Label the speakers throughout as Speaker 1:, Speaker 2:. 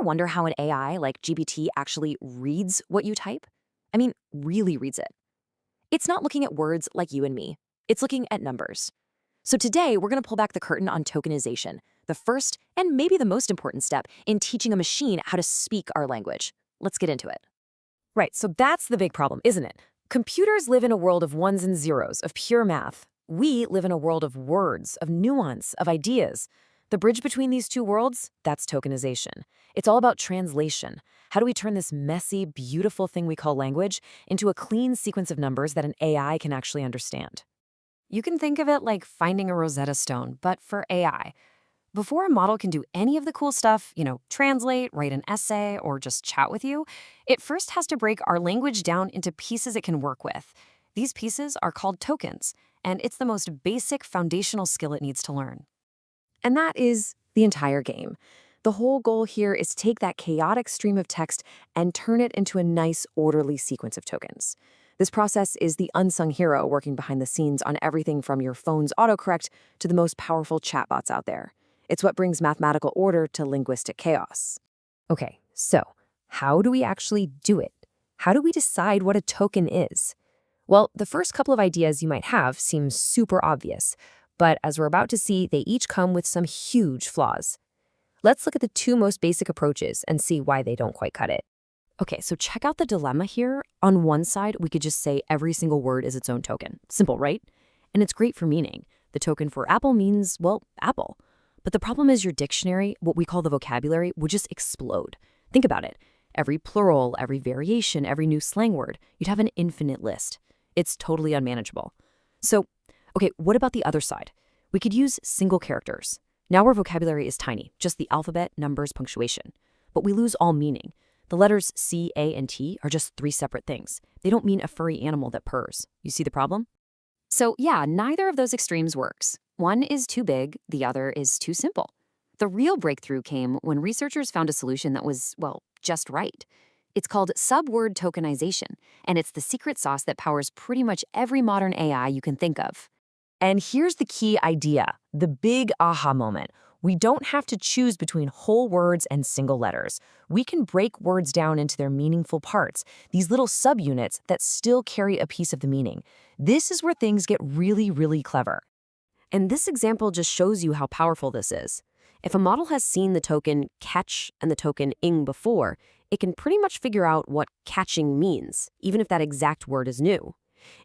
Speaker 1: wonder how an AI like GPT actually reads what you type? I mean, really reads it. It's not looking at words like you and me. It's looking at numbers. So today, we're going to pull back the curtain on tokenization, the first and maybe the most important step in teaching a machine how to speak our language. Let's get into it. Right, so that's the big problem, isn't it? Computers live in a world of ones and zeros, of pure math. We live in a world of words, of nuance, of ideas. The bridge between these two worlds, that's tokenization. It's all about translation. How do we turn this messy, beautiful thing we call language into a clean sequence of numbers that an AI can actually understand? You can think of it like finding a Rosetta Stone, but for AI. Before a model can do any of the cool stuff, translate, write an essay, or just chat with you, it first has to break our language down into pieces it can work with. These pieces are called tokens, and it's the most basic foundational skill it needs to learn. And that is the entire game. The whole goal here is to take that chaotic stream of text and turn it into a nice, orderly sequence of tokens. This process is the unsung hero working behind the scenes on everything from your phone's autocorrect to the most powerful chatbots out there. It's what brings mathematical order to linguistic chaos. Okay, so how do we actually do it? How do we decide what a token is? Well, the first couple of ideas you might have seem super obvious, but as we're about to see, they each come with some huge flaws. Let's look at the two most basic approaches and see why they don't quite cut it. Okay, so check out the dilemma here. On one side, we could just say every single word is its own token. Simple, right? And it's great for meaning. The token for apple means, well, apple. But the problem is your dictionary, what we call the vocabulary, would just explode. Think about it. Every plural, every variation, every new slang word, you'd have an infinite list. It's totally unmanageable. So, okay, what about the other side? We could use single characters. Now our vocabulary is tiny, just the alphabet, numbers, punctuation. But we lose all meaning. The letters C, A, and T are just three separate things. They don't mean a furry animal that purrs. You see the problem? So yeah, neither of those extremes works. One is too big, the other is too simple. The real breakthrough came when researchers found a solution that was, well, just right. It's called subword tokenization, and it's the secret sauce that powers pretty much every modern AI you can think of. And here's the key idea, the big aha moment. We don't have to choose between whole words and single letters. We can break words down into their meaningful parts, these little subunits that still carry a piece of the meaning. This is where things get really, really clever. And this example just shows you how powerful this is. If a model has seen the token catch and the token ing before, it can pretty much figure out what catching means, even if that exact word is new.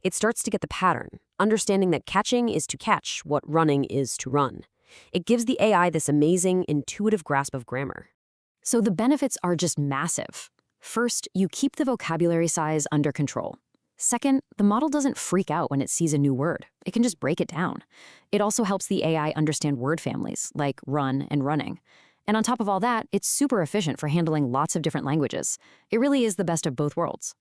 Speaker 1: It starts to get the pattern, understanding that catching is to catch what running is to run. It gives the AI this amazing, intuitive grasp of grammar. So the benefits are just massive. First, you keep the vocabulary size under control. Second, the model doesn't freak out when it sees a new word. It can just break it down. It also helps the AI understand word families, like run and running. And on top of all that, it's super efficient for handling lots of different languages. It really is the best of both worlds.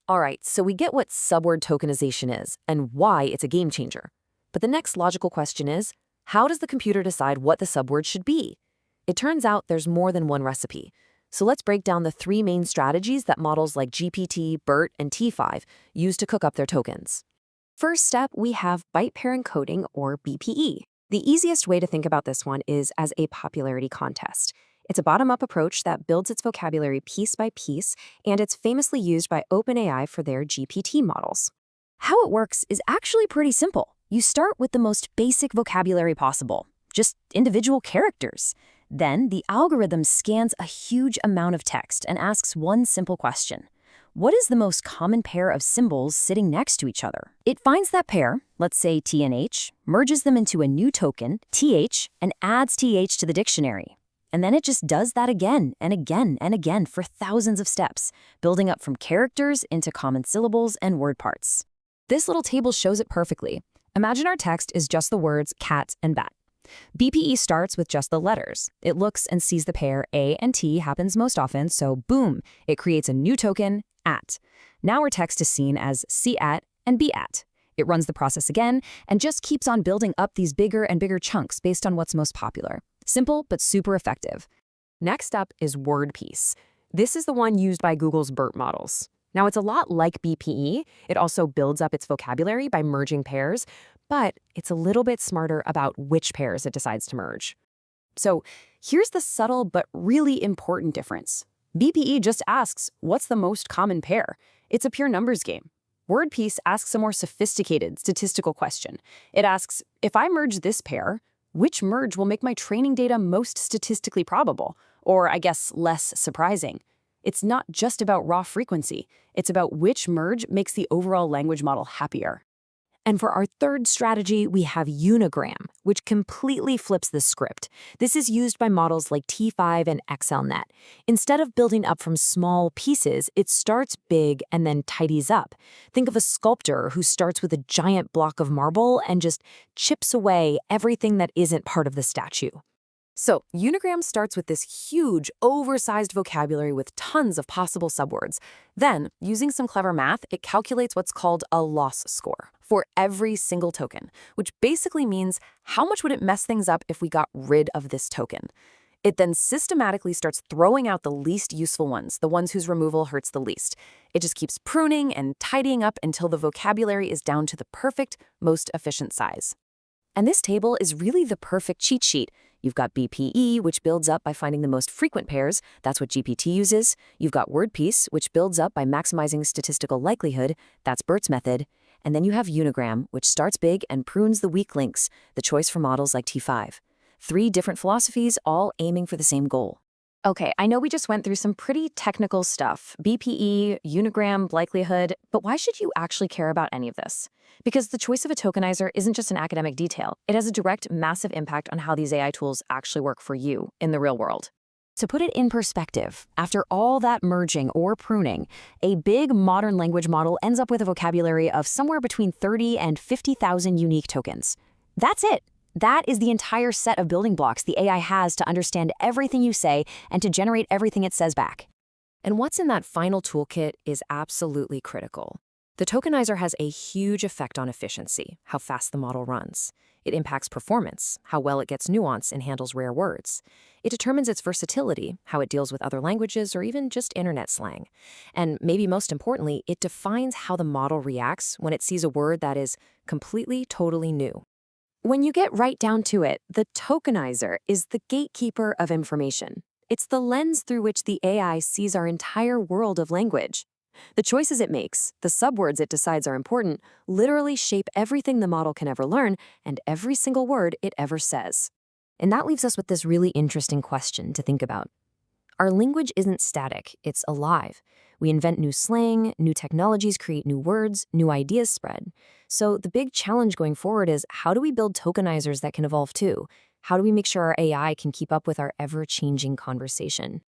Speaker 1: All right, so we get what subword tokenization is and why it's a game changer. But the next logical question is, how does the computer decide what the subword should be? It turns out there's more than one recipe. So let's break down the three main strategies that models like GPT, BERT, and T5 use to cook up their tokens. First step, we have byte pair encoding, or BPE. The easiest way to think about this one is as a popularity contest. It's a bottom-up approach that builds its vocabulary piece by piece, and it's famously used by OpenAI for their GPT models. How it works is actually pretty simple. You start with the most basic vocabulary possible, just individual characters. Then the algorithm scans a huge amount of text and asks one simple question. What is the most common pair of symbols sitting next to each other? It finds that pair, let's say T and H, merges them into a new token, TH, and adds TH to the dictionary. And then it just does that again and again and again for thousands of steps, building up from characters into common syllables and word parts. This little table shows it perfectly. Imagine our text is just the words cat and bat. BPE starts with just the letters. It looks and sees the pair A and T happens most often, so boom, it creates a new token, at. Now our text is seen as C at and B at. It runs the process again and just keeps on building up these bigger and bigger chunks based on what's most popular. Simple, but super effective. Next up is word piece. This is the one used by Google's BERT models. Now, it's a lot like BPE. It also builds up its vocabulary by merging pairs, but it's a little bit smarter about which pairs it decides to merge. So
Speaker 2: Here's the subtle but really important difference. BPE just asks, what's the most common pair? It's a pure numbers game. WordPiece asks a more sophisticated statistical question. It asks, if I merge this pair, which merge will make my training data most statistically probable? Or, I guess, less surprising. It's not just about raw frequency. It's about which merge makes the overall language model happier.
Speaker 1: And for our third strategy, we have unigram, which completely flips the script. This is used by models like T5 and XLNet. Instead of building up from small pieces, it starts big and then tidies up. Think of a sculptor who starts with a giant block of marble and just chips away everything that isn't part of the statue. So, unigram starts with this huge, oversized vocabulary with tons of possible subwords. Then, using some clever math, it calculates what's called a loss score for every single token, which basically means how much would it mess things up if we got rid of this token. It then systematically starts throwing out the least useful ones, the ones whose removal hurts the least. It just keeps pruning and tidying up until the vocabulary is down to the perfect, most efficient size. And this table is really the perfect cheat sheet. You've got BPE, which builds up by finding the most frequent pairs. That's what GPT uses. You've got WordPiece, which builds up by maximizing statistical likelihood. That's BERT's method. And then you have unigram, which starts big and prunes the weak links, the choice for models like T5. 3 different philosophies, all aiming for the same goal. Okay, I know we just went through some pretty technical stuff, BPE, unigram, likelihood, but why should you actually care about any of this? Because the choice of a tokenizer isn't just an academic detail. It has a direct, massive impact on how these AI tools actually work for you in the real world. To put it in perspective, after all that merging or pruning, a big modern language model ends up with a vocabulary of somewhere between 30 and 50,000 unique tokens. That's it. That is the entire set of building blocks the AI has to understand everything you say and to generate everything it says back. And what's in that final toolkit is absolutely critical. The tokenizer has a huge effect on efficiency, how fast the model runs. It impacts performance, how well it gets nuance and handles rare words. It determines its versatility, how it deals with other languages or even just internet slang. And maybe most importantly, it defines how the model reacts when it sees a word that is completely, totally new. When you get right down to it, the tokenizer is the gatekeeper of information. It's the lens through which the AI sees our entire world of language. The choices it makes, the subwords it decides are important, literally shape everything the model can ever learn and every single word it ever says. And that leaves us with this really interesting question to think about. Our language isn't static, it's alive. We invent new slang, new technologies create new words, new ideas spread. So the big challenge going forward is, how do we build tokenizers that can evolve too? How do we make sure our AI can keep up with our ever-changing conversation?